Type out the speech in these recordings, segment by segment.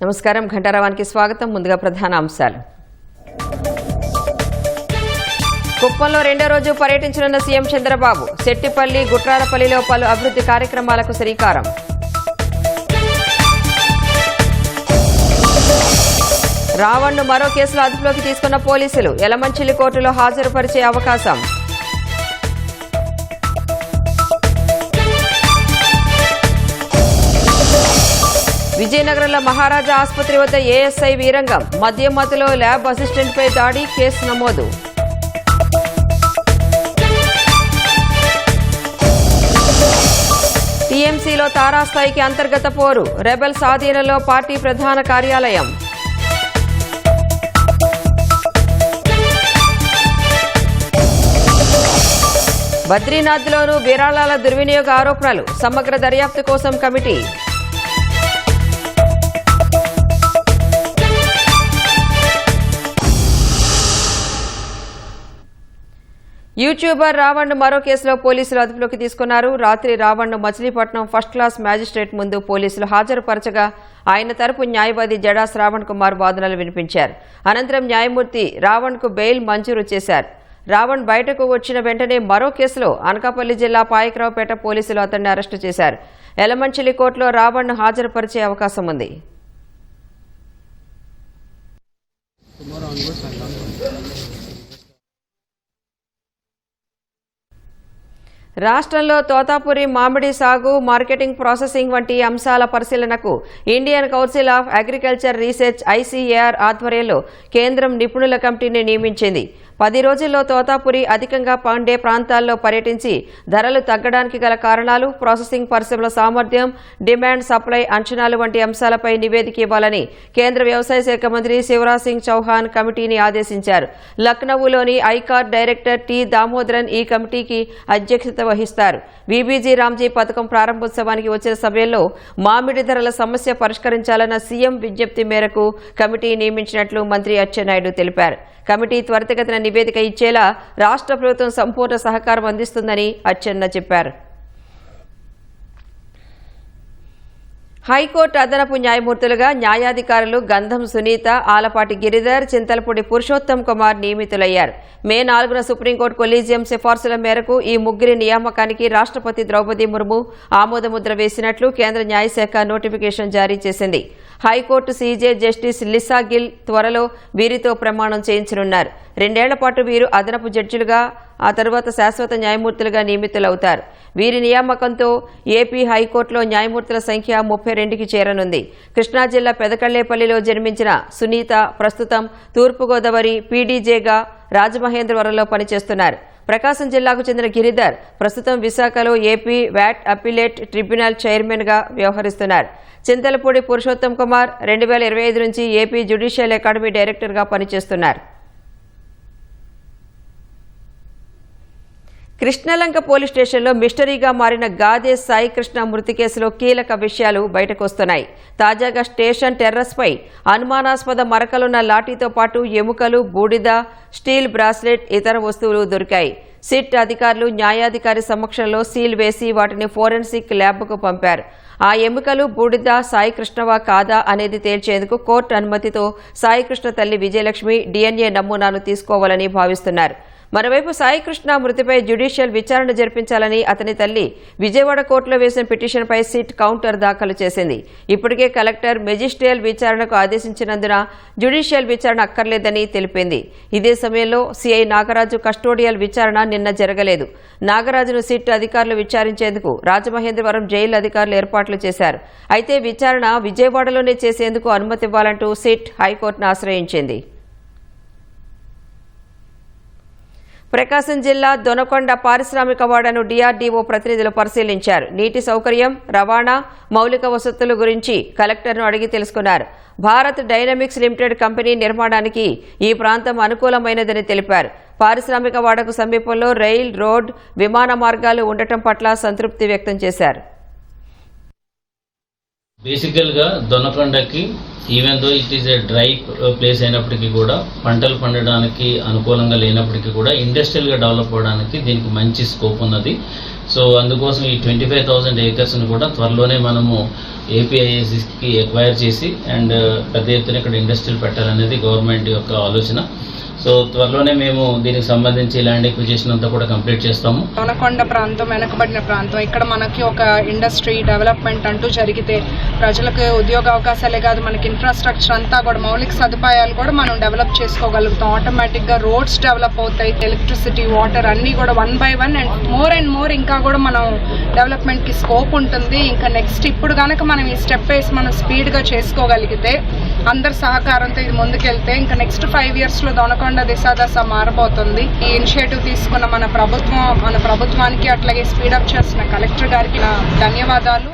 నమస్కారం, ఘంటారావానికి స్వాగతం. ముందుగా ప్రధాన అంశాలు. కుప్పంలో రెండో రోజు పర్యటించనున్న సీఎం చంద్రబాబు. శెట్టిపల్లి, గుట్రాలపల్లిలో పలు అభివృద్ధి కార్యక్రమాలకు శ్రీకారం. రావణ్ను మరో కేసులో అదుపులోకి తీసుకున్న పోలీసులు. యలమంచిలి కోర్టులో హాజరుపరిచే అవకాశం. విజయనగరంలో మహారాజా ఆసుపత్రి వద్ద ఏఎస్ఐ వీరంగం. మద్యం మత్తులో ల్యాబ్ అసిస్టెంట్పై దాడి, కేసు నమోదు. టీఎంసీలో తారాస్థాయికి అంతర్గత పోరు. రెబెల్ ఆధీనంలో పార్టీ ప్రధాన కార్యాలయం. బద్రీనాథ్లోనూ విరాళాల దుర్వినియోగ ఆరోపణలు. సమగ్ర దర్యాప్తు కోసం కమిటీ. యూట్యూబర్ రావణ్ను మరో కేసులో పోలీసులు అదుపులోకి తీసుకున్నారు. రాత్రి రావణ్ను మచిలీపట్నం ఫస్ట్ క్లాస్ మ్యాజిస్ట్రేట్ ముందు పోలీసులు హాజరుపరచగా ఆయన తరపు న్యాయవాది జడా శ్రావణ్ కుమార్ వాదనలు వినిపించారు. అనంతరం న్యాయమూర్తి రావణ్కు బెయిల్ మంజూరు చేశారు. రావణ్ బయటకు వచ్చిన వెంటనే మరో కేసులో అనకాపల్లి జిల్లా పాయకరావుపేట పోలీసులు అతన్ని అరెస్టు చేశారు. యలమంచిలి కోర్టులో రావణ్ను హాజరుపరిచే అవకాశం ఉంది. రాష్ట్రంలో తోతాపురి మామిడి సాగు, మార్కెటింగ్, ప్రాసెసింగ్ వంటి అంశాల పరిశీలనకు Indian council of agriculture research ICAR ఆధ్వర్యంలో కేంద్రం నిపుణుల కమిటీని నియమించింది. 10 రోజుల్లో తోతాపురి అధికంగా పండే ప్రాంతాల్లో పర్యటించి ధరలు తగ్గడానికి గల కారణాలు, ప్రాసెసింగ్ పరిశ్రమల సామర్థ్యం, డిమాండ్, సప్లై అంచనాలు వంటి అంశాలపై నివేదిక ఇవ్వాలని కేంద్ర వ్యవసాయ శాఖ మంత్రి శివరాజ్ సింగ్ చౌహాన్ కమిటీని ఆదేశించారు. లక్నవూలోని ఐకార్ డైరెక్టర్ టి దామోదరన్ ఈ కమిటీకి అధ్యక్షత వహిస్తారు. బీబీజీ రామ్జీ పథకం ప్రారంభోత్సవానికి వచ్చిన సమయంలో మామిడి ధరల సమస్య పరిష్కరించాలన్న సీఎం విజ్ఞప్తి మేరకు కమిటీ నియమించినట్లు మంత్రి అచ్చెన్నాయుడు తెలిపారు. కమిటీ త్వరితగతిన నివేదిక ఇచ్చేలా రాష్ట్ర ప్రభుత్వం సంపూర్ణ సహకారం అందిస్తుందని అచ్చెన్న చెప్పారు. హైకోర్టు అదనపు న్యాయమూర్తులుగా న్యాయాధికారులు గంధం సునీత, ఆలపాటి గిరిధర్, చింతలపూడి పురుషోత్తం కుమార్ నియమితులయ్యారు. మే 4న సుప్రీంకోర్టు కొలీజియం సిఫార్సుల మేరకు ఈ ముగ్గురి నియామకానికి రాష్ట్రపతి ద్రౌపది ముర్ము ఆమోదముద్ర వేసినట్లు కేంద్ర న్యాయశాఖ నోటిఫికేషన్ జారీ చేసింది. High court CJ justice Lisa Gill త్వరలో వీరితో ప్రమాణం చేయించనున్నారు. 2 ఏళ్ల పాటు వీరు అదనపు జడ్జిలుగా, ఆ తరువాత శాశ్వత న్యాయమూర్తులుగా నియమితులవుతారు. వీరి నియామకంతో ఏపీ హైకోర్టులో న్యాయమూర్తుల సంఖ్య 32కి చేరనుంది. కృష్ణా జిల్లా పెదకళ్లేపల్లిలో జన్మించిన సునీత ప్రస్తుతం తూర్పుగోదావరి పీడీజేగా రాజమహేంద్రవరంలో పనిచేస్తున్నారు. ప్రకాశం జిల్లాకు చెందిన గిరిధర్ ప్రస్తుతం విశాఖలో ఏపీ వ్యాట్ అప్పీలేట్ ట్రిబ్యునల్ చైర్మన్గా వ్యవహరిస్తున్నారు. చింతలపూడి పురుషోత్తం కుమార్ 2025 నుంచి ఏపీ జ్యుడిషియల్ అకాడమీ డైరెక్టర్గా పనిచేస్తున్నారు. కృష్ణలంక పోలీస్ స్టేషన్లో మిస్టరీగా మారిన గాదే సాయి కృష్ణ మృతి కేసులో కీలక విషయాలు బయటకొస్తున్నాయి. తాజాగా స్టేషన్ టెర్రస్పై అనుమానాస్పద మరకలున్న లాఠీతో పాటు ఎముకలు, బూడిద, స్టీల్ బ్రాస్లెట్, ఇతర వస్తువులు దొరికాయి. సిట్ అధికారులు న్యాయాధికారి సమక్షంలో సీల్ వేసి వాటిని ఫోరెన్సిక్ ల్యాబ్కు పంపారు. ఆ ఎముకలు, బూడిద సాయికృష్ణవా కాదా అనేది తేల్చేందుకు కోర్టు అనుమతితో సాయికృష్ణ తల్లి విజయలక్ష్మి డిఎన్ఏ నమూనాను తీసుకోవాలని భావిస్తున్నారు. మరోవైపు సాయికృష్ణ మృతిపై జ్యుడిషియల్ విచారణ జరిపించాలని అతని తల్లి విజయవాడ కోర్టులో వేసిన పిటిషన్పై సిట్ కౌంటర్ దాఖలు చేసింది. ఇప్పటికే కలెక్టర్ మెజిస్ట్రియల్ విచారణకు ఆదేశించినందున జ్యుడిషియల్ విచారణ అక్కర్లేదని తెలిపింది. ఇదే సమయంలో సిఐ నాగరాజు కస్టోడియల్ విచారణ నిన్న జరగలేదు. నాగరాజును సిట్ అధికారులు విచారించేందుకు రాజమహేంద్రవరం జైలు అధికారులు ఏర్పాట్లు చేశారు. అయితే విచారణ విజయవాడలోనే చేసేందుకు అనుమతి ఇవ్వాలంటూ సిట్ హైకోర్టును ఆశ్రయించింది. ప్రకాశం జిల్లా దొనకొండ పారిశ్రామిక వాడను డీఆర్డీఓ ప్రతినిధులు పరిశీలించారు. నీటి సౌకర్యం, రవాణా, మౌలిక వసతుల గురించి కలెక్టర్ను అడిగి తెలుసుకున్నారు. భారత్ డైనమిక్స్ లిమిటెడ్ కంపెనీ నిర్మాణానికి ఈ ప్రాంతం అనుకూలమైనదని తెలిపారు. పారిశ్రామిక వాడకు సమీపంలో రైల్, రోడ్, విమాన మార్గాలు ఉండటం పట్ల సంతృప్తి వ్యక్తం చేశారు. బేసికల్గా దొనకొండకి even though it is a dry place అయినప్పటికీ కూడా పంటలు పండడానికి అనుకూలంగా లేనప్పటికీ కూడా ఇండస్ట్రియల్గా డెవలప్ అవ్వడానికి దీనికి మంచి స్కోప్ ఉన్నది. సో అందుకోసం ఈ 25,000 ఏకర్స్ని కూడా త్వరలోనే మనము ఏపీఐఐసికి ఎక్వైర్ చేసి అండ్ పెద్ద ఎత్తున ఇక్కడ ఇండస్ట్రీలు పెట్టాలనేది గవర్నమెంట్ యొక్క ఆలోచన. సో త్వరలోనే మేము దీనికి సంబంధించి ల్యాండ్ ఎక్విజిషన్ అంతా కూడా కంప్లీట్ చేస్తాము. దొనకొండ ప్రాంతం వెనకబడిన ప్రాంతం, ఇక్కడ మనకి ఒక ఇండస్ట్రీ డెవలప్మెంట్ అంటూ జరిగితే ప్రజలకు ఉద్యోగ అవకాశాలే కాదు, మనకి ఇన్ఫ్రాస్ట్రక్చర్ అంతా కూడా మౌలిక సదుపాయాలు కూడా మనం డెవలప్ చేసుకోగలుగుతాం. ఆటోమేటిక్గా రోడ్స్ డెవలప్ అవుతాయి, ఎలక్ట్రిసిటీ, వాటర్ అన్నీ కూడా 1 by 1 అండ్ మోర్ ఇంకా కూడా మనం డెవలప్మెంట్కి స్కోప్ ఉంటుంది. ఇంకా నెక్స్ట్ ఇప్పుడు కనుక మనం ఈ స్టెప్ వేసి మనం స్పీడ్గా చేసుకోగలిగితే, అందరి సహకారంతో ఇది ముందుకెళ్తే ఇంకా నెక్స్ట్ 5 yearsలో దొనకొండ దిశ మారబోతుంది. ఈ ఇనిషియేటివ్ తీసుకున్న మన ప్రభుత్వానికి అట్లాగే స్పీడప్ చేసిన కలెక్టర్ గారికి నా ధన్యవాదాలు.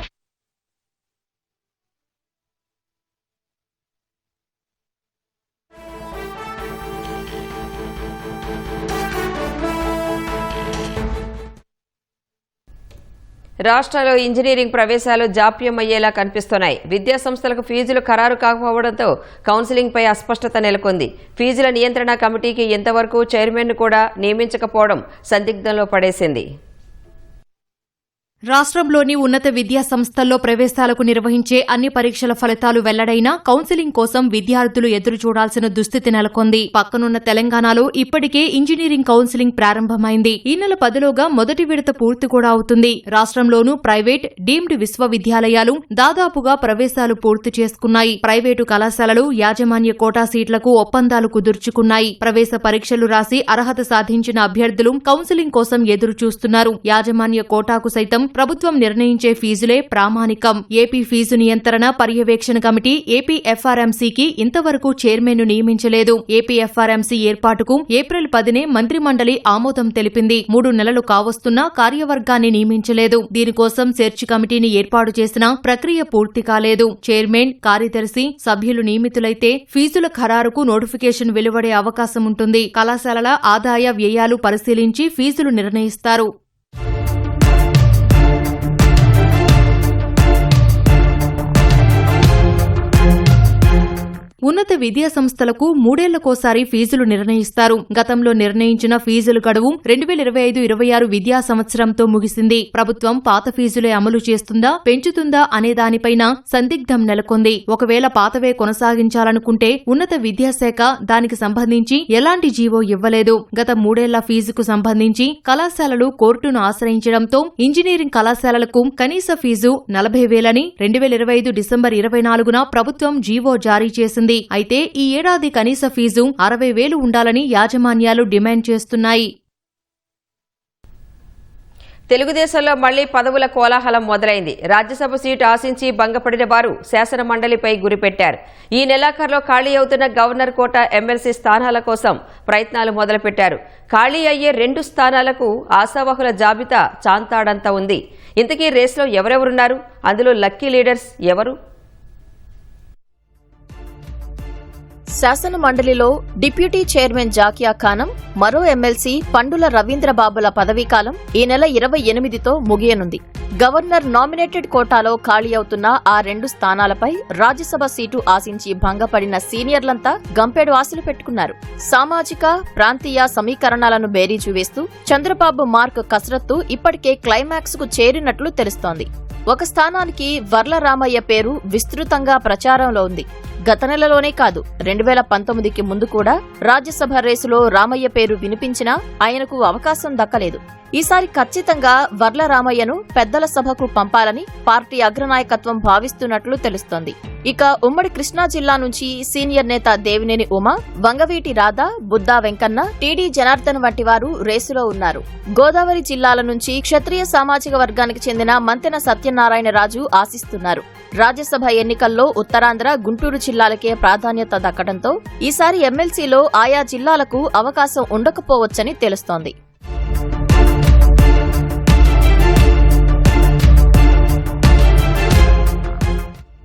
రాష్ట్రంలో ఇంజనీరింగ్ ప్రవేశాలు జాప్యం అయ్యేలా కనిపిస్తున్నాయి. విద్యాసంస్థలకు ఫీజులు ఖరారు కాకపోవడంతో కౌన్సిలింగ్పై అస్పష్టత నెలకొంది. ఫీజుల నియంత్రణ కమిటీకి ఇంతవరకు చైర్మన్ను కూడా నియమించకపోవడం సందిగ్ధంలో పడేసింది. రాష్ట్రంలోని ఉన్నత విద్యా సంస్థల్లో ప్రవేశాలకు నిర్వహించే అన్ని పరీక్షల ఫలితాలు వెల్లడైనా కౌన్సిలింగ్ కోసం విద్యార్థులు ఎదురు చూడాల్సిన దుస్థితి నెలకొంది. పక్కనున్న తెలంగాణలో ఇప్పటికే ఇంజనీరింగ్ కౌన్సిలింగ్ ప్రారంభమైంది. ఈ నెల 10లోగా మొదటి విడత పూర్తి కూడా అవుతుంది. రాష్ట్రంలోనూ ప్రైవేట్, డీమ్డ్ విశ్వవిద్యాలయాలు దాదాపుగా ప్రవేశాలు పూర్తి చేసుకున్నాయి. ప్రైవేటు కళాశాలలు యాజమాన్య కోటా సీట్లకు ఒప్పందాలు కుదుర్చుకున్నాయి. ప్రవేశ పరీక్షలు రాసి అర్హత సాధించిన అభ్యర్థులు కౌన్సిలింగ్ కోసం ఎదురు చూస్తున్నారు. యాజమాన్య కోటాకు సైతం ప్రభుత్వం నిర్ణయించే ఫీజులే ప్రామాణికం. ఏపీ ఫీజు నియంత్రణ పర్యవేక్షణ కమిటీ ఏపీఎఫ్ఆర్ఎంసీకి ఇంతవరకు చైర్మన్ను నియమించలేదు. ఏపీఎఫ్ఆర్ఎంసీ ఏర్పాటుకు ఏప్రిల్ 10నే మంత్రిమండలి ఆమోదం తెలిపింది. 3 నెలలు కావస్తున్నా కార్యవర్గాన్ని నియమించలేదు. దీనికోసం సెర్చ్ కమిటీని ఏర్పాటు చేసినా ప్రక్రియ పూర్తి కాలేదు. చైర్మన్, కార్యదర్శి, సభ్యులు నియమితులైతే ఫీజుల ఖరారుకు నోటిఫికేషన్ వెలువడే అవకాశం ఉంటుంది. కళాశాలల ఆదాయ వ్యయాలు పరిశీలించి ఫీజులు నిర్ణయిస్తారు. ఉన్నత విద్యా సంస్థలకు 3 ఏళ్లకోసారి ఫీజులు నిర్ణయిస్తారు. గతంలో నిర్ణయించిన ఫీజుల గడువు 2025-26 విద్యా సంవత్సరంతో ముగిసింది. ప్రభుత్వం పాత ఫీజులే అమలు చేస్తుందా, పెంచుతుందా అనే దానిపైన సందిగ్ధం నెలకొంది. ఒకవేళ పాతవే కొనసాగించాలనుకుంటే ఉన్నత విద్యాశాఖ దానికి సంబంధించి ఎలాంటి జీవో ఇవ్వలేదు. గత 3 ఏళ్ల ఫీజుకు సంబంధించి కళాశాలలు కోర్టును ఆశ్రయించడంతో ఇంజనీరింగ్ కళాశాలలకు కనీస ఫీజు 40,000 2025 డిసెంబర్ 24న ప్రభుత్వం జీవో జారీ చేసింది. అయితే ఈ ఏడాది కనీస ఫీజు 60,000 ఉండాలని యాజమాన్యాలు డిమాండ్ చేస్తున్నాయి. తెలుగుదేశంలో మళ్లీ పదవుల కోలాహలం మొదలైంది. రాజ్యసభ సీటు ఆశించి భంగపడిన వారు శాసన మండలిపై గురిపెట్టారు. ఈ నెలాఖరులో ఖాళీ అవుతున్న గవర్నర్ కోట ఎమ్మెల్సీ స్థానాల కోసం ప్రయత్నాలు మొదలుపెట్టారు. ఖాళీ అయ్యే 2 స్థానాలకు ఆశావహుల జాబితా చాంతాడంతా ఉంది. ఇంతకీ రేసులో ఎవరెవరున్నారు? అందులో లక్కీ లీడర్స్ ఎవరు? శాసన మండలిలో డిప్యూటీ చైర్మన్ జాకియా ఖానం, మరో ఎమ్మెల్సీ పండుల రవీంద్రబాబుల పదవీకాలం ఈ నెల 28తో ముగియనుంది. గవర్నర్ నామినేటెడ్ కోటాలో ఖాళీ అవుతున్న ఆ 2 స్థానాలపై రాజ్యసభ సీటు ఆశించి భంగపడిన సీనియర్లంతా గంపెడు ఆశలు పెట్టుకున్నారు. సామాజిక, ప్రాంతీయ సమీకరణాలను బేరీజు వేస్తూ చంద్రబాబు మార్క్ కసరత్తు ఇప్పటికే క్లైమాక్స్ కు చేరినట్లు తెలుస్తోంది. ఒక స్థానానికి వర్ల రామయ్య పేరు విస్తృతంగా ప్రచారంలో ఉంది. గత నెలలోనే కాదు, 2019కి ముందు కూడా రాజ్యసభ రేసులో రామయ్య పేరు వినిపించినా ఆయనకు అవకాశం దక్కలేదు. ఈసారి ఖచ్చితంగా వర్ల రామయ్యను పెద్దల సభకు పంపాలని పార్టీ అగ్రనాయకత్వం భావిస్తున్నట్లు తెలుస్తోంది. ఇక ఉమ్మడి కృష్ణా జిల్లా నుంచి సీనియర్ నేత దేవినేని ఉమ, వంగవీటి రాధా, బుద్దా వెంకన్న, టీడీ జనార్దన్ వంటి వారు రేసులో ఉన్నారు. గోదావరి జిల్లాల నుంచి క్షత్రియ సామాజిక వర్గానికి చెందిన మంతెన సత్యనారాయణరాజు ఆశిస్తున్నారు. రాజ్యసభ ఎన్నికల్లో ఉత్తరాంధ్ర, గుంటూరు జిల్లాలకే ప్రాధాన్యత దక్కడంతో ఈసారి ఎమ్మెల్సీలో ఆయా జిల్లాలకు అవకాశం ఉండకపోవచ్చని తెలుస్తోంది.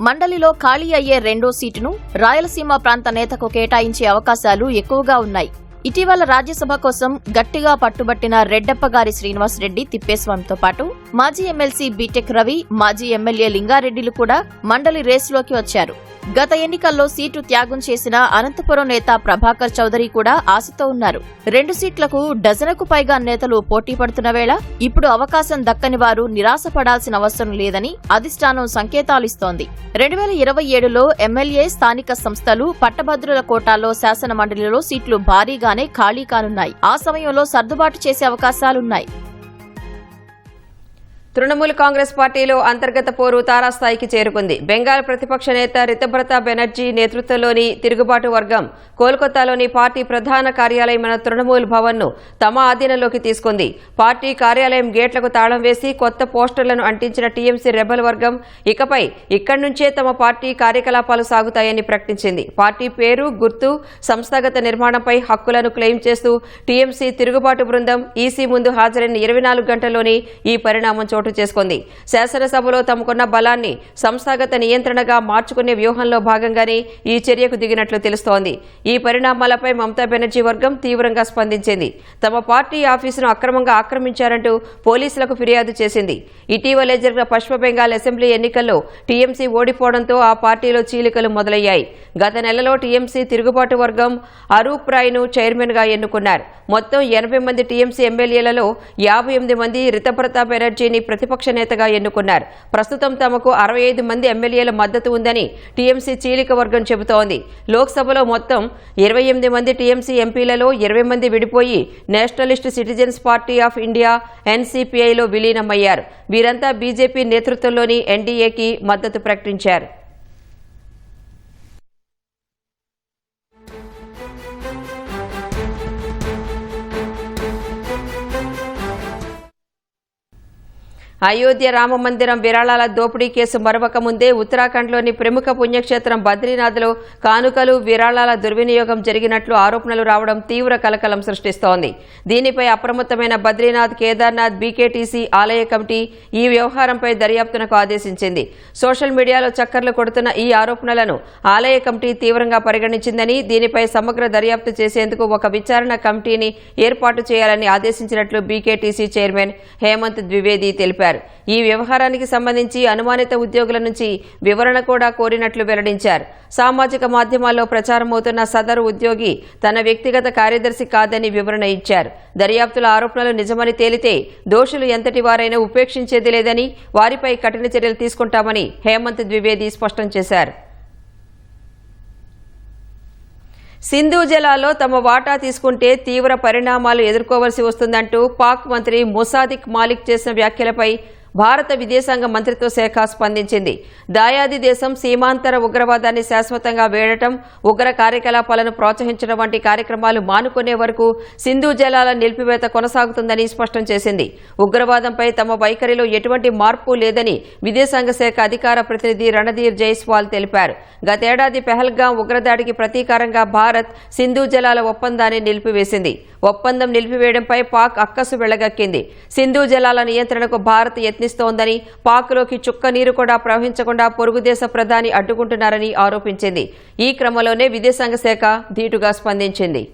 మండలిలో ఖాళీ అయ్యే 2వ సీటును రాయలసీమ ప్రాంత నేతకు కేటాయించే అవకాశాలు ఎక్కువగా ఉన్నాయి. ఇటీవల రాజ్యసభ కోసం గట్టిగా పట్టుబట్టిన రెడ్డప్పగారి శ్రీనివాసరెడ్డి, తిప్పేస్వామితో పాటు మాజీ ఎమ్మెల్సీ బీటెక్ రవి, మాజీ ఎమ్మెల్యే లింగారెడ్డిలు కూడా మండలి రేసులోకి వచ్చారు. గత ఎన్నికల్లో సీటు త్యాగం చేసిన అనంతపురం నేత ప్రభాకర్ చౌదరి కూడా ఆశతో ఉన్నారు. 2 సీట్లకు డజనుకు పైగా నేతలు పోటీ పడుతున్న వేళ ఇప్పుడు అవకాశం దక్కని వారు నిరాశపడాల్సిన అవసరం లేదని అధిష్టానం సంకేతాలిస్తోంది. 2027లో ఎమ్మెల్యే, స్థానిక సంస్థలు, పట్టభద్రుల కోటాలో శాసన మండలిలో సీట్లు భారీగానే ఖాళీ కానున్నాయి. ఆ సమయంలో సర్దుబాటు చేసే అవకాశాలున్నాయి. తృణమూల్ కాంగ్రెస్ పార్టీలో అంతర్గత పోరు తారాస్థాయికి చేరుకుంది. బెంగాల్ ప్రతిపక్ష నేత రితబ్రత బెనర్జీ నేతృత్వంలోని తిరుగుబాటు వర్గం కోల్కతాలోని పార్టీ ప్రధాన కార్యాలయమైన తృణమూల్ భవన్ను తమ ఆధీనంలోకి తీసుకుంది. పార్టీ కార్యాలయం గేట్లకు తాళం వేసి కొత్త పోస్టర్లను అంటించిన టీఎంసీ రెబల్ వర్గం ఇకపై ఇక్కడి నుంచే తమ పార్టీ కార్యకలాపాలు సాగుతాయని ప్రకటించింది. పార్టీ పేరు, గుర్తు, సంస్థాగత నిర్మాణంపై హక్కులను క్లెయిమ్ చేస్తూ టీఎంసీ తిరుగుబాటు బృందం ఈసీ ముందు హాజరైన 24 గంటల్లోనే ఈ పరిణామం చోటు చేసుకుంది. శాసనసభలో తమకున్న బలాన్ని సంస్థాగత నియంత్రణగా మార్చుకునే వ్యూహంలో భాగంగానే ఈ చర్యకు దిగినట్లు తెలుస్తోంది. ఈ పరిణామాలపై మమతా బెనర్జీ వర్గం తీవ్రంగా స్పందించింది. తమ పార్టీ ఆఫీసును అక్రమంగా ఆక్రమించారంటూ పోలీసులకు ఫిర్యాదు చేసింది. ఇటీవలే జరిగిన పశ్చిమ బెంగాల్ అసెంబ్లీ ఎన్నికల్లో టీఎంసీ ఓడిపోవడంతో ఆ పార్టీలో చీలికలు మొదలయ్యాయి. గత నెలలో టీఎంసీ తిరుగుబాటు వర్గం అరూప్ రాయ్ను చైర్మన్గా ఎన్నుకున్నారు. మొత్తం 80 మంది టీఎంసీ ఎమ్మెల్యేలలో 58 మంది రితబ్రత బెనర్జీని ప్రతిపక్ష నేతగా ఎన్నుకున్నారు. ప్రస్తుతం తమకు 65 మంది ఎమ్మెల్యేల మద్దతు ఉందని టీఎంసీ చీలిక వర్గం చెబుతోంది. లోక్సభలో మొత్తం 28 మంది టీఎంసీ ఎంపీలలో 20 మంది విడిపోయి Nationalist Citizens Party of India ఎన్సీపీఐలో విలీనమయ్యారు. వీరంతా బీజేపీ నేతృత్వంలోని ఎన్డీఏకి మద్దతు ప్రకటించారు. అయోధ్య రామమందిరం విరాళాల దోపిడీ కేసు మరవక ముందే ఉత్తరాఖండ్లోని ప్రముఖ పుణ్యక్షేత్రం బద్రీనాథ్లో కానుకలు, విరాళాల దుర్వినియోగం జరిగినట్లు ఆరోపణలు రావడం తీవ్ర కలకలం సృష్టిస్తోంది. దీనిపై అప్రమత్తమైన బద్రీనాథ్, కేదార్నాథ్ బీకేటీసీ ఆలయ కమిటీ ఈ వ్యవహారంపై దర్యాప్తునకు ఆదేశించింది. సోషల్ మీడియాలో చక్కర్లు కొడుతున్న ఈ ఆరోపణలను ఆలయ కమిటీ తీవ్రంగా పరిగణించిందని, దీనిపై సమగ్ర దర్యాప్తు చేసేందుకు ఒక విచారణ కమిటీని ఏర్పాటు చేయాలని ఆదేశించినట్లు బీకేటీసీ చైర్మన్ హేమంత్ ద్వివేది తెలిపారు. ఈ వ్యవహారానికి సంబంధించి అనుమానిత ఉద్యోగుల నుంచి వివరణ కూడా కోరినట్లు వెల్లడించారు. సామాజిక మాధ్యమాల్లో ప్రచారమవుతున్న సదరు ఉద్యోగి తన వ్యక్తిగత కార్యదర్శి కాదని వివరణ ఇచ్చారు. దర్యాప్తుల ఆరోపణలు నిజమని తేలితే దోషులు ఎంతటి వారైనా ఉపేక్షించేది లేదని, వారిపై కఠిన చర్యలు తీసుకుంటామని హేమంత్ ద్వివేది స్పష్టం చేశారు. సింధు జలాల్లో తమ వాటా తీసుకుంటే తీవ్ర పరిణామాలు ఎదుర్కోవాల్సి వస్తుందంటూ పాక్ మంత్రి ముసాదిక్ మాలిక్ చేసిన వ్యాఖ్యలపై భారత విదేశాంగ మంత్రిత్వ శాఖ స్పందించింది. దాయాది దేశం సీమాంతర ఉగ్రవాదాన్ని శాశ్వతంగా వేడటం, ఉగ్ర కార్యకలాపాలను ప్రోత్సహించడం వంటి కార్యక్రమాలు మానుకునే వరకు సింధు జలాల నిలిపివేత కొనసాగుతుందని స్పష్టం చేసింది. ఉగ్రవాదంపై తమ వైఖరిలో ఎటువంటి మార్పు లేదని విదేశాంగ శాఖ అధికార ప్రతినిధి రణధీర్ జైస్వాల్ తెలిపారు. గతేడాది పెహల్గాం ఉగ్రదాడికి ప్రతీకారంగా భారత్ సింధు జలాల ఒప్పందాన్ని నిలిపివేసింది. ఒప్పందం నిలిపివేయడంపై పాక్ అక్కసు వెళ్లగక్కింది. సింధు జలాల నియంత్రణకు భారత్ యత్నిస్తోందని, పాక్లోకి చుక్క నీరు కూడా ప్రవహించకుండా పొరుగుదేశ ప్రధాని అడ్డుకుంటున్నారని ఆరోపించింది. ఈ క్రమంలోనే విదేశాంగ శాఖ ధీటుగా స్పందించింది.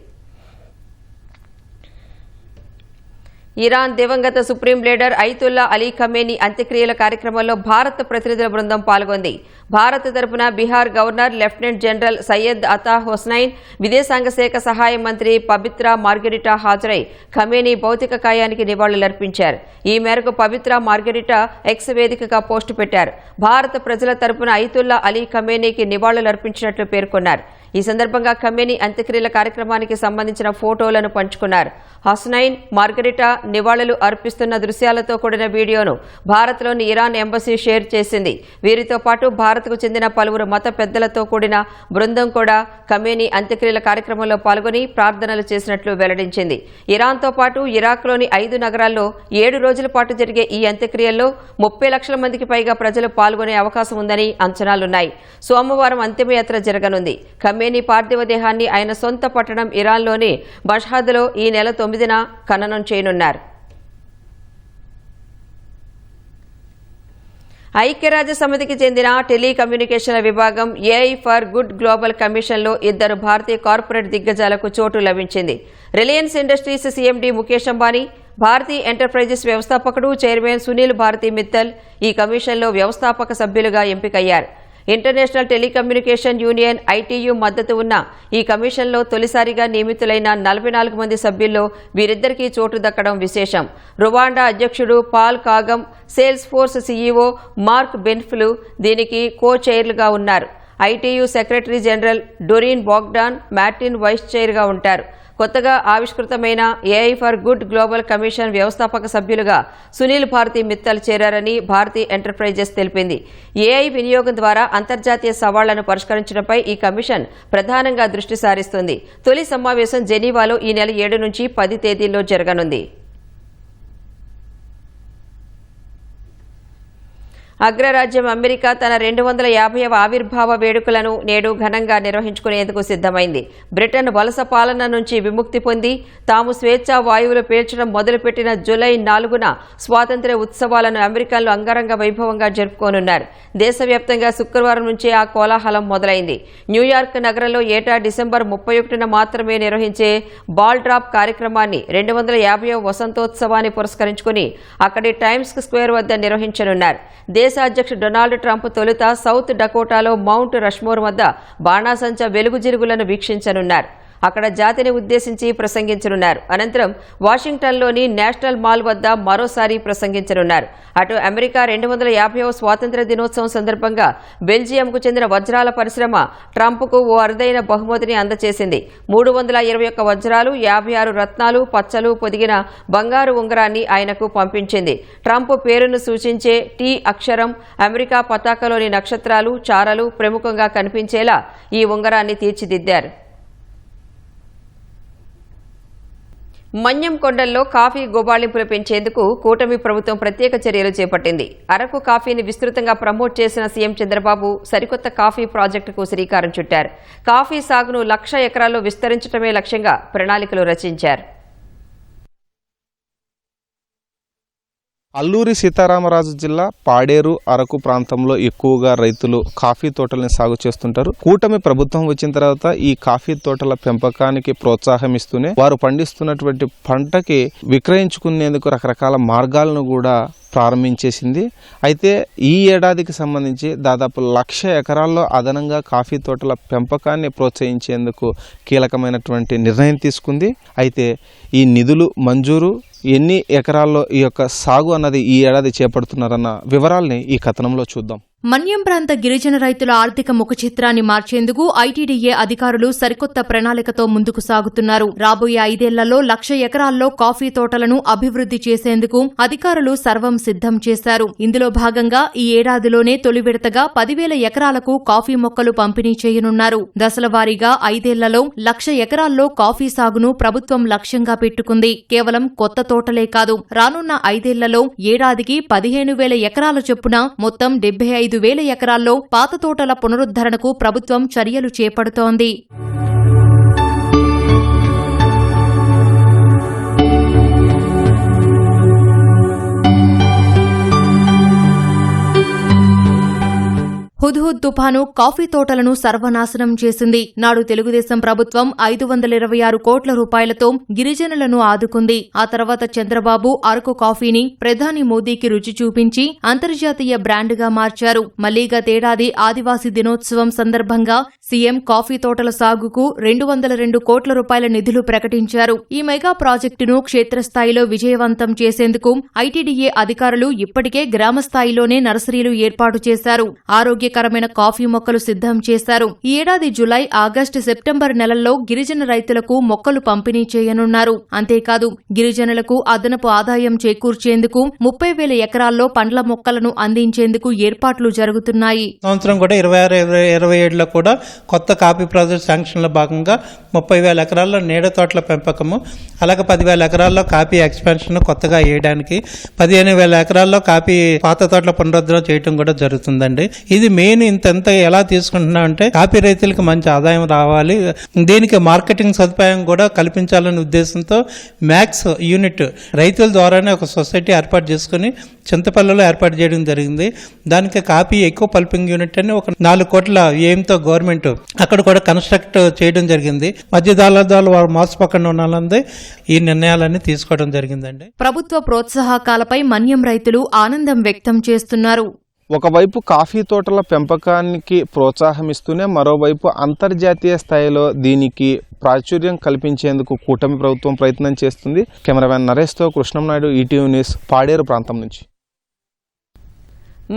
ఇరాన్ దివంగత supreme leader Ayatollah Ali Khamenei అంత్యక్రియల కార్యక్రమంలో భారత ప్రతినిధుల బృందం పాల్గొంది. భారత్ తరపున Bihar governor lieutenant general Syed Ata Hasnain, విదేశాంగ శాఖ సహాయ మంత్రి పవిత్ర మార్గెరిటా హాజరై ఖమేనీ భౌతిక కాయానికి నివాళులర్పించారు. ఈ మేరకు పవిత్ర మార్గెరిటా ఎక్స్ వేదికగా పోస్టు పెట్టారు. భారత ప్రజల తరపున అయతుల్లా అలీ ఖమేనీకి నివాళులర్పించినట్లు పేర్కొన్నారు. ఈ సందర్భంగా ఖమేనీ అంత్యక్రియల కార్యక్రమానికి సంబంధించిన ఫోటోలను పంచుకున్నారు. హస్నైన్, మార్గరిటా నివాళులు అర్పిస్తున్న దృశ్యాలతో కూడిన వీడియోను భారత్లోని ఇరాన్ ఎంబసీ షేర్ చేసింది. వీరితో పాటు భారత్కు చెందిన పలువురు మత పెద్దలతో కూడిన బృందం కూడా ఖమేనీ అంత్యక్రియల కార్యక్రమంలో పాల్గొని ప్రార్థనలు చేసినట్లు వెల్లడించింది. ఇరాన్తో పాటు ఇరాక్లోని 5 నగరాల్లో 7 రోజుల పాటు జరిగే ఈ అంత్యక్రియల్లో 30 లక్షల మందికి పైగా ప్రజలు పాల్గొనే అవకాశం ఉందని అంచనాలున్నాయి. సోమవారం అంతిమయాత్ర జరగనుంది. ఖమేనీ పార్థివ దేహాన్ని ఆయన సొంత పట్టణం ఇరాన్లోని మష్హద్లో ఈ నెల 9న ఖననం చేయనున్నారు. ఐక్యరాజ్య సమితికి చెందిన టెలికమ్యూనికేషన్ల విభాగం ఏఐ ఫర్ గుడ్ గ్లోబల్ కమిషన్లో 2 భారతీయ కార్పొరేట్ దిగ్గజాలకు చోటు లభించింది. రిలయన్స్ ఇండస్ట్రీస్ సీఎండీ ముఖేష్ అంబానీ, భారతీ ఎంటర్ప్రైజెస్ వ్యవస్థాపకుడు చైర్మన్ సునీల్ భారతీ మిత్తల్ ఈ కమిషన్లో వ్యవస్థాపక సభ్యులుగా ఎంపికయ్యారు. ఇంటర్నేషనల్ టెలికమ్యూనికేషన్ యూనియన్ ITU మద్దతు ఉన్న ఈ కమిషన్లో తొలిసారిగా నియమితులైన 44 మంది సభ్యుల్లో వీరిద్దరికీ చోటు దక్కడం విశేషం. రువాండా అధ్యక్షుడు Paul Kagame, Salesforce CEO Marc Benioff దీనికి కో-చైర్లుగా ఉన్నారు. ITU secretary general Doreen Bogdan Martin vice చైర్గా ఉంటారు. కొత్తగా ఆవిష్కృతమైన AI for Good Global Commission వ్యవస్థాపక సభ్యులుగా సునీల్ భారతి మిత్తల్ చేరారని భారతీ ఎంటర్ప్రైజెస్ తెలిపింది. AI వినియోగం ద్వారా అంతర్జాతీయ సవాళ్లను పరిష్కరించడంపై ఈ కమిషన్ ప్రధానంగా దృష్టి సారిస్తుంది. తొలి సమావేశం జెనీవాలో ఈ నెల 7 నుంచి 10 తేదీల్లో జరగనుంది. అగ్రరాజ్యం అమెరికా తన 250వ ఆవిర్భావ వేడుకలను నేడు ఘనంగా నిర్వహించుకునేందుకు సిద్ధమైంది. బ్రిటన్ వలస పాలన నుంచి విముక్తి పొంది తాము స్వేచ్ఛా వాయువులు పీల్చడం మొదలుపెట్టిన జూలై 4న స్వాతంత్ర్య ఉత్సవాలను అమెరికన్లు అంగరంగ వైభవంగా జరుపుకోనున్నారు. దేశవ్యాప్తంగా శుక్రవారం నుంచే ఆ కోలాహలం మొదలైంది. న్యూయార్క్ నగరంలో ఏటా డిసెంబర్ 31న మాత్రమే నిర్వహించే బాల్ డ్రాప్ కార్యక్రమాన్ని 250వ వసంతోత్సవాన్ని పురస్కరించుకుని అక్కడి టైమ్స్ స్క్వేర్ వద్ద నిర్వహించనున్నారు. దేశ అధ్యక్షుడు డొనాల్డ్ ట్రంప్ తొలుత సౌత్ డకోటాలో మౌంట్ రష్మోర్ వద్ద బాణాసంచా వెలుగుజిరుగులను వీక్షించనున్నారు. అక్కడ జాతిని ఉద్దేశించి ప్రసంగించనున్నారు. అనంతరం వాషింగ్టన్లోని నేషనల్ మాల్ వద్ద మరోసారి ప్రసంగించనున్నారు. అటు అమెరికా 250వ స్వాతంత్ర్య దినోత్సవం సందర్భంగా బెల్జియంకు చెందిన వజ్రాల పరిశ్రమ ట్రంప్కు ఓ అరుదైన బహుమతిని అందజేసింది. 321 వజ్రాలు, 56 రత్నాలు, పచ్చలు పొదిగిన బంగారు ఉంగరాన్ని ఆయనకు పంపించింది. ట్రంప్ పేరును సూచించే T అక్షరం, అమెరికా పతాకలోని నక్షత్రాలు, చారలు ప్రముఖంగా కనిపించేలా ఈ ఉంగరాన్ని తీర్చిదిద్దారు. మన్యం కొండల్లో కాఫీ గోబాళింపులు పెంచేందుకు కూటమి ప్రభుత్వం ప్రత్యేక చర్యలు చేపట్టింది. అరకు కాఫీని విస్తృతంగా ప్రమోట్ చేసిన సీఎం చంద్రబాబు సరికొత్త కాఫీ ప్రాజెక్టుకు శ్రీకారం చుట్టారు. కాఫీ సాగును 1,00,000 ఎకరాల్లో విస్తరించడమే లక్ష్యంగా ప్రణాళికలు రచించారు. అల్లూరి సీతారామరాజు జిల్లా పాడేరు, అరకు ప్రాంతంలో ఎక్కువగా రైతులు కాఫీ తోటల్ని సాగు చేస్తుంటారు. కూటమి ప్రభుత్వం వచ్చిన తర్వాత ఈ కాఫీ తోటల పెంపకానికి ప్రోత్సాహం ఇస్తూనే వారు పండిస్తున్నటువంటి పంటకి విక్రయించుకునేందుకు రకరకాల మార్గాలను కూడా ప్రారంభించేసింది. అయితే ఈ ఏడాదికి సంబంధించి దాదాపు 1,00,000 ఎకరాల్లో అదనంగా కాఫీ తోటల పెంపకాన్ని ప్రోత్సహించేందుకు కీలకమైనటువంటి నిర్ణయం తీసుకుంది. అయితే ఈ నిధులు మంజూరు, ఎన్ని ఎకరాల్లో ఈ యొక్క సాగు అన్నది ఈ ఏడాది చేపడుతున్నారన్న వివరాల్ని ఈ కథనంలో చూద్దాం. మన్యం ప్రాంత గిరిజన రైతుల ఆర్థిక ముఖచిత్రాన్ని మార్చేందుకు ITDA అధికారులు సరికొత్త ప్రణాళికతో ముందుకు సాగుతున్నారు. రాబోయే 5 ఏళ్లలో 1,00,000 ఎకరాల్లో కాఫీ తోటలను అభివృద్ధి చేసేందుకు అధికారులు సర్వం సిద్ధం చేశారు. ఇందులో భాగంగా ఈ ఏడాదిలోనే తొలి విడతగా 10,000 ఎకరాలకు కాఫీ మొక్కలు పంపిణీ చేయనున్నారు. దశలవారీగా 5 ఏళ్లలో 1,00,000 ఎకరాల్లో కాఫీ సాగును ప్రభుత్వం లక్ష్యంగా పెట్టుకుంది. కేవలం కొత్త తోటలే కాదు, రానున్న 5 ఏళ్లలో ఏడాదికి 15,000 ఎకరాల చొప్పున మొత్తం 75,000 ఎకరాల్లో పాత తోటల పునరుద్ధరణకు ప్రభుత్వం చర్యలు చేపడుతోంది. హుద్హుద్ తుఫాను కాఫీ తోటలను సర్వనాశనం చేసింది. నాడు తెలుగుదేశం ప్రభుత్వం 526 కోట్ల రూపాయలతో గిరిజనులను ఆదుకుంది. ఆ తర్వాత చంద్రబాబు అరకు కాఫీని ప్రధాని మోదీకి రుచి చూపించి అంతర్జాతీయ బ్రాండ్గా మార్చారు. మళ్లీ గతేడాది ఆదివాసీ దినోత్సవం సందర్భంగా సీఎం కాఫీ తోటల సాగుకు 202 కోట్ల రూపాయల నిధులు ప్రకటించారు. ఈ మెగా ప్రాజెక్టును క్షేత్రస్థాయిలో విజయవంతం చేసేందుకు ITDA అధికారులు ఇప్పటికే గ్రామ స్థాయిలోనే నర్సరీలు ఏర్పాటు చేశారు. ఆరోగ్యకరమైన కాఫీ మొక్కలు సిద్ధం చేశారు. ఈ ఏడాది జులై, ఆగస్టు, సెప్టెంబర్ నెలల్లో గిరిజన రైతులకు మొక్కలు పంపిణీ చేయనున్నారు. అంతేకాదు గిరిజనులకు అదనపు ఆదాయం చేకూర్చేందుకు 30,000 ఎకరాల్లో పండ్ల మొక్కలను అందించేందుకు ఏర్పాట్లు జరుగుతున్నాయి. సంవత్సరం కూడా 26-27లో కూడా కొత్త కాఫీ ప్రాజెక్ట్ శాంక్షన్లో భాగంగా 30,000 ఎకరాల్లో నీడ తోటల పెంపకము, అలాగే 10,000 ఎకరాల్లో కాఫీ ఎక్స్పాన్షన్ కొత్తగా వేయడానికి, 15,000 ఎకరాల్లో కాఫీ పాత తోటల పునరుద్ధరణ చేయడం కూడా జరుగుతుందండి. ఇది మెయిన్ ఇంత ఎలా తీసుకుంటున్నాం అంటే కాఫీ రైతులకు మంచి ఆదాయం రావాలి, దీనికి మార్కెటింగ్ సదుపాయం కూడా కల్పించాలనే ఉద్దేశంతో మ్యాక్స్ యూనిట్ రైతుల ద్వారానే ఒక సొసైటీ ఏర్పాటు చేసుకుని చింతపల్లిలో ఏర్పాటు చేయడం జరిగింది. దానికి కాఫీ ఎక్కువ పల్పింగ్ యూనిట్ అని ఒక 4 కోట్ల ఏయంతో గవర్నమెంట్ అక్కడ కూడా కన్స్ట్రక్ట్ చేయడం జరిగింది. మధ్యదారులు వారు మోసపోకుండా ఉండాలని ఈ నిర్ణయాలన్నీ తీసుకోవడం జరిగిందండి. ప్రభుత్వ ప్రోత్సాహకాలపై మన్యం రైతులు ఆనందం వ్యక్తం చేస్తున్నారు. ఒకవైపు కాఫీ తోటల పెంపకానికి ప్రోత్సాహమిస్తూనే మరోవైపు అంతర్జాతీయ స్థాయిలో దీనికి ప్రాచుర్యం కల్పించేందుకు కూటమి ప్రభుత్వం ప్రయత్నం చేస్తుంది. కెమెరామెన్ నరేష్తో కృష్ణం నాయుడు, ఈటీవీ న్యూస్, పాడేరు ప్రాంతం నుంచి.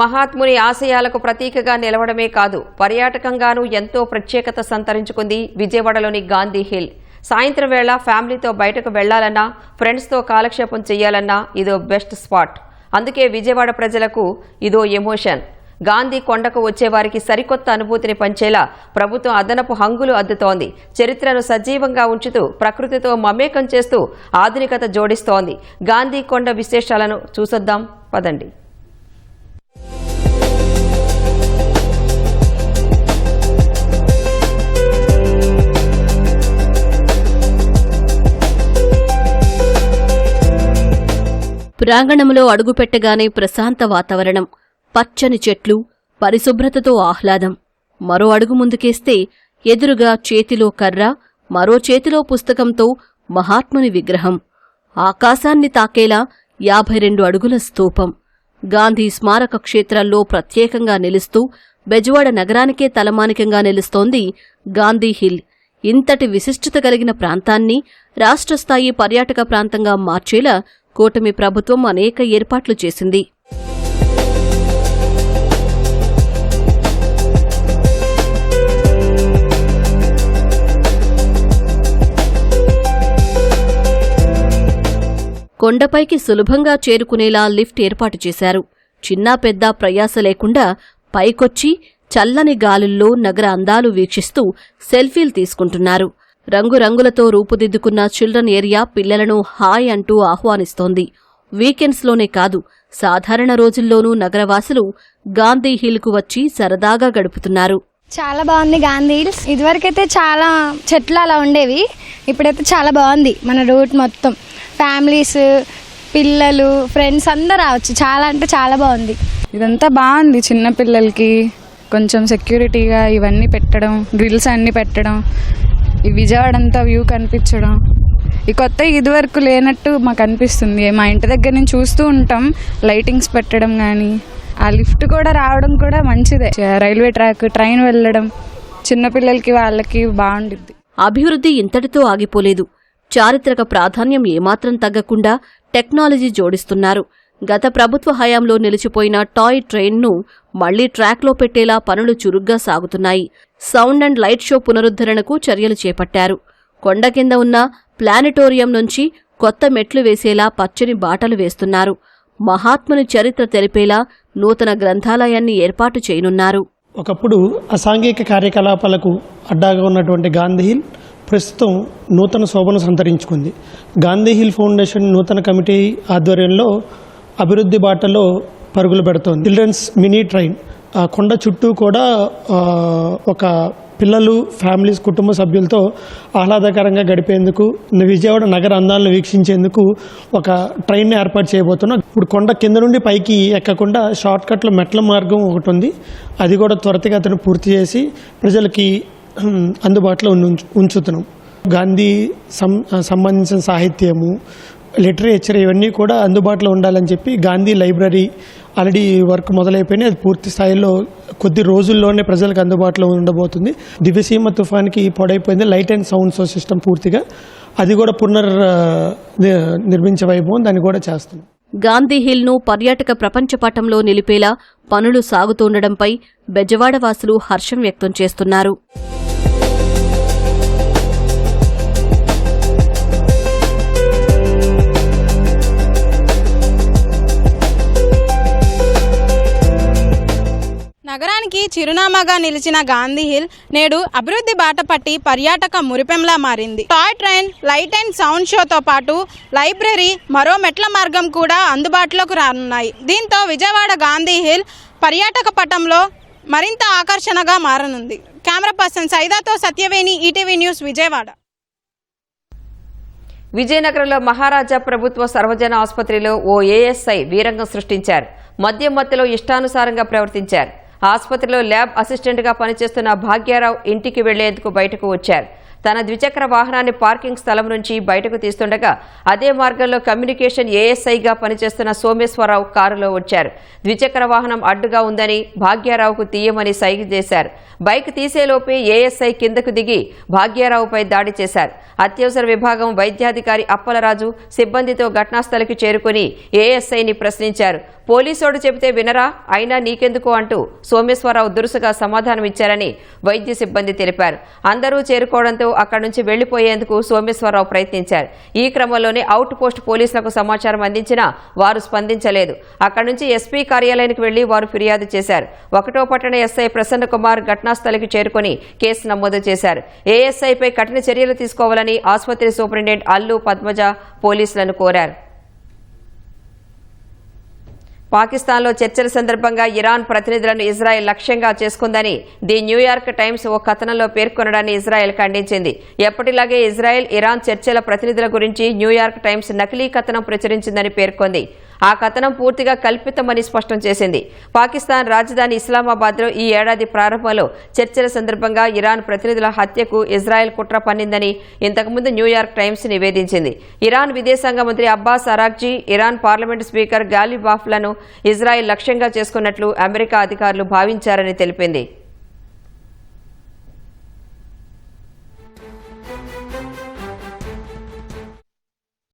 మహాత్ముని ఆశయాలకు ప్రతీకగా నిలవడమే కాదు, పర్యాటకంగానూ ఎంతో ప్రత్యేకత సంతరించుకుంది విజయవాడలోని గాంధీ హిల్. సాయంత్రం వేళ ఫ్యామిలీతో బయటకు వెళ్లాలన్నా, ఫ్రెండ్స్తో కాలక్షేపం చేయాలన్నా ఇదో బెస్ట్ స్పాట్. అందుకే విజయవాడ ప్రజలకు ఇదో ఎమోషన్. గాంధీ కొండకు వచ్చేవారికి సరికొత్త అనుభూతిని పంచేలా ప్రభుత్వం అదనపు హంగులు అద్దుతోంది. చరిత్రను సజీవంగా ఉంచుతూ ప్రకృతితో మమేకం చేస్తూ ఆధునికత జోడిస్తోంది. గాంధీ కొండ విశేషాలను చూసొద్దాం పదండి. ప్రాంగణంలో అడుగుపెట్టగానే ప్రశాంత వాతావరణం, పచ్చని చెట్లు, పరిశుభ్రతతో ఆహ్లాదం. మరో అడుగు ముందుకేస్తే ఎదురుగా చేతిలో కర్ర, మరో చేతిలో పుస్తకంతో మహాత్ముని విగ్రహం. ఆకాశాన్ని తాకేలా 52 అడుగుల స్తూపం. గాంధీ స్మారక క్షేత్రాల్లో ప్రత్యేకంగా నిలుస్తూ బెజవాడ నగరానికే తలమానికంగా నిలుస్తోంది గాంధీ హిల్. ఇంతటి విశిష్టత కలిగిన ప్రాంతాన్ని రాష్ట్రస్థాయి పర్యాటక ప్రాంతంగా మార్చేలా కూటమి ప్రభుత్వం అనేక ఏర్పాట్లు చేసింది. కొండపైకి సులభంగా చేరుకునేలా లిఫ్ట్ ఏర్పాటు చేశారు. చిన్నా పెద్ద ప్రయాస లేకుండా పైకొచ్చి చల్లని గాలుల్లో నగర అందాలు వీక్షిస్తూ సెల్ఫీలు తీసుకుంటున్నారు. రంగురంగులతో రూపుదిద్దుకున్న చిల్డ్రన్ ఏరియా పిల్లలను హాయ్ అంటూ ఆహ్వానిస్తోంది. వీకెండ్స్లోనే కాదు, సాధారణ రోజుల్లోనూ నగరవాసులు గాంధీ హిల్కు వచ్చి సరదాగా గడుపుతున్నారు. చాలా బాగుంది గాంధీ హిల్స్. ఇదివరకైతే చాలా చెట్లు అలా ఉండేవి, ఇప్పుడైతే చాలా బాగుంది. మన రూట్ మొత్తం ఫ్యామిలీస్, పిల్లలు, ఫ్రెండ్స్ అందరూ రావచ్చు. చాలా అంటే చాలా బాగుంది. ఇదంతా బాగుంది. చిన్నపిల్లలకి కొంచెం సెక్యూరిటీగా ఇవన్నీ పెట్టడం, గ్రిల్స్ అన్నీ పెట్టడం, ఈ విజయవాడ అంతా వ్యూ కనిపించడం, ఈ కొత్త ఇదివరకు లేనట్టు మాకు అనిపిస్తుంది. మా ఇంటి దగ్గర నుంచి చూస్తూ ఉంటాం లైటింగ్స్ పెట్టడం కానీ, ఆ లిఫ్ట్ కూడా రావడం కూడా మంచిదే. రైల్వే ట్రాక్, ట్రైన్ వెళ్ళడం చిన్నపిల్లలకి వాళ్ళకి బాగుండిద్ది. అభివృద్ధి ఇంతటితో ఆగిపోలేదు. చారిత్రక ప్రాధాన్యం ఏమాత్రం తగ్గకుండా టెక్నాలజీ జోడిస్తున్నారు. గత ప్రభుత్వ హయాంలో నిలిచిపోయిన టాయ్ ట్రైన్ను మళ్లీ ట్రాక్లో పెట్టేలా పనులు చురుగ్గా సాగుతున్నాయి. సౌండ్ అండ్ లైట్ షో పునరుద్ధరణకు చర్యలు చేపట్టారు. కొండ కింద ఉన్న ప్లానెటోరియం నుంచి కొత్త మెట్లు వేసేలా పచ్చని బాటలు వేస్తున్నారు. మహాత్ముని చరిత్ర తెలిపేలా నూతన గ్రంథాలయాన్ని ఏర్పాటు చేయనున్నారు. ఒకప్పుడు అసాంఘిక కార్యకలాపాలకు అడ్డాగా ఉన్నటువంటి గాంధీ హిల్ ప్రస్తుతం నూతన శోభను సంతరించుకుంది. గాంధీ హిల్ ఫౌండేషన్ నూతన కమిటీ ఆధ్వర్యంలో అభివృద్ధి బాటలో పరుగులు పెడుతోంది. చిల్డ్రన్స్ మినీ ట్రైన్ ఆ కొండ చుట్టూ కూడా ఒక పిల్లలు, ఫ్యామిలీస్, కుటుంబ సభ్యులతో ఆహ్లాదకరంగా గడిపేందుకు, విజయవాడ నగర అందాలను వీక్షించేందుకు ఒక ట్రైన్ ఏర్పాటు చేయబోతున్నాం. ఇప్పుడు కొండ కింద నుండి పైకి ఎక్కకుండా షార్ట్ కట్లో మెట్ల మార్గం ఒకటి ఉంది. అది కూడా త్వరితగతిన పూర్తి చేసి ప్రజలకి అందుబాటులో ఉంచుతున్నాం. గాంధీ సంబంధించిన సాహిత్యము, లిటరేచర్ ఇవన్నీ కూడా అందుబాటులో ఉండాలని చెప్పి గాంధీ లైబ్రరీ ఆల్రెడీ వర్క్ మొదలైపోయినాయి. అది పూర్తి స్థాయిలో కొద్ది రోజుల్లోనే ప్రజలకు అందుబాటులో ఉండబోతుంది. దివ్యసీమ తుఫాన్కి పొడైపోయింది లైట్ అండ్ సౌండ్ సిస్టమ్ పూర్తిగా, అది కూడా నిర్మించే వైభవం దాన్ని కూడా చేస్తున్నాం. గాంధీ హిల్ను పర్యాటక ప్రపంచ పటంలో నిలిపేలా పనులు సాగుతుండడంపై బెజవాడ వాసులు హర్షం వ్యక్తం చేస్తున్నారు. నగరానికి చిరునామాగా నిలిచిన గాంధీ హిల్ నేడు అభివృద్ధి బాట పట్టి పర్యాటక మురిపెంలా మారింది. Toy train, light and sound షోతో పాటు లైబ్రరీ, మరో మెట్ల మార్గం కూడా అందుబాటులోకి రానున్నాయి. దీంతో విజయవాడ గాంధీ హిల్ పర్యాటక పటంలో మరింత ఆకర్షణగా మారనుంది. కెమెరా పర్సన్ సైదాతో సత్యవేణి, ఈటీవీ న్యూస్, విజయవాడ. విజయనగరంలో మహారాజా ప్రభుత్వ సర్వజన ఆసుపత్రిలో ఓ ఏఎస్ఐ వీరంగం సృష్టించారు. మద్యం మత్తులో ఇష్టానుసారంగా ప్రవర్తించారు. ఆసుపత్రిలో ల్యాబ్ అసిస్టెంట్గా పనిచేస్తున్న భాగ్యారావు ఇంటికి వెళ్లేందుకు బయటకు వచ్చారు. తన ద్విచక్ర వాహనాన్ని పార్కింగ్ స్థలం నుంచి బయటకు తీస్తుండగా అదే మార్గంలో కమ్యూనికేషన్ ఏఎస్ఐగా పనిచేస్తున్న సోమేశ్వరరావు కారులో వచ్చారు. ద్విచక్ర వాహనం అడ్డుగా ఉందని భాగ్యారావుకు తీయమని సైగ చేశారు. బైక్ తీసేలోపే ఏఎస్ఐ కిందకు దిగి భాగ్యారావుపై దాడి చేశారు. అత్యవసర విభాగం వైద్యాధికారి అప్పలరాజు సిబ్బందితో ఘటనాస్థలికి చేరుకుని ఏఎస్ఐని ప్రశ్నించారు. పోలీసోడు చెబితే వినరా, అయినా నీకెందుకు అంటూ సోమేశ్వరరావు దురుసుగా సమాధానమిచ్చారని వైద్య సిబ్బంది తెలిపారు. అందరూ చేరుకోవడంతో అక్కడి నుంచి వెళ్లిపోయేందుకు సోమేశ్వరరావు ప్రయత్నించారు. ఈ క్రమంలోనే అవుట్ పోస్ట్ పోలీసులకు సమాచారం అందించినా వారు స్పందించలేదు. అక్కడి నుంచి ఎస్పీ కార్యాలయానికి వెళ్లి వారు ఫిర్యాదు చేశారు. 1వ పట్టణ ఎస్ఐ ప్రసన్న కుమార్ ఘటనాస్థలికి చేరుకుని కేసు నమోదు చేశారు. ఏఎస్ఐపై కఠిన చర్యలు తీసుకోవాలని ఆసుపత్రి సూపరింటెండెంట్ అల్లు పద్మజ పోలీసులను కోరారు. పాకిస్తాన్లో చర్చల సందర్భంగా ఇరాన్ ప్రతినిధులను ఇజ్రాయెల్ లక్ష్యంగా చేసుకుందని ది న్యూయార్క్ టైమ్స్ ఓ కథనంలో పేర్కొనడాన్ని ఇజ్రాయెల్ ఖండించింది. ఎప్పటిలాగే ఇజ్రాయెల్ ఇరాన్ చర్చల ప్రతినిధుల గురించి న్యూయార్క్ టైమ్స్ నకిలీ కథనం ప్రచురించిందని పేర్కొంది. ఆ కథనం పూర్తిగా కల్పితమని స్పష్టం చేసింది. పాకిస్తాన్ రాజధాని ఇస్లామాబాద్లో ఈ ఏడాది ప్రారంభంలో చర్చల సందర్భంగా ఇరాన్ ప్రతినిధుల హత్యకు ఇజ్రాయెల్ కుట్ర పన్నిందని ఇంతకుముందు న్యూయార్క్ టైమ్స్ నివేదించింది. ఇరాన్ విదేశాంగ మంత్రి Abbas Araghchi, Iran parliament speaker గాలిబాఫ్లను ఇజ్రాయెల్ లక్ష్యంగా చేసుకున్నట్లు అమెరికా అధికారులు భావించారని తెలిపింది.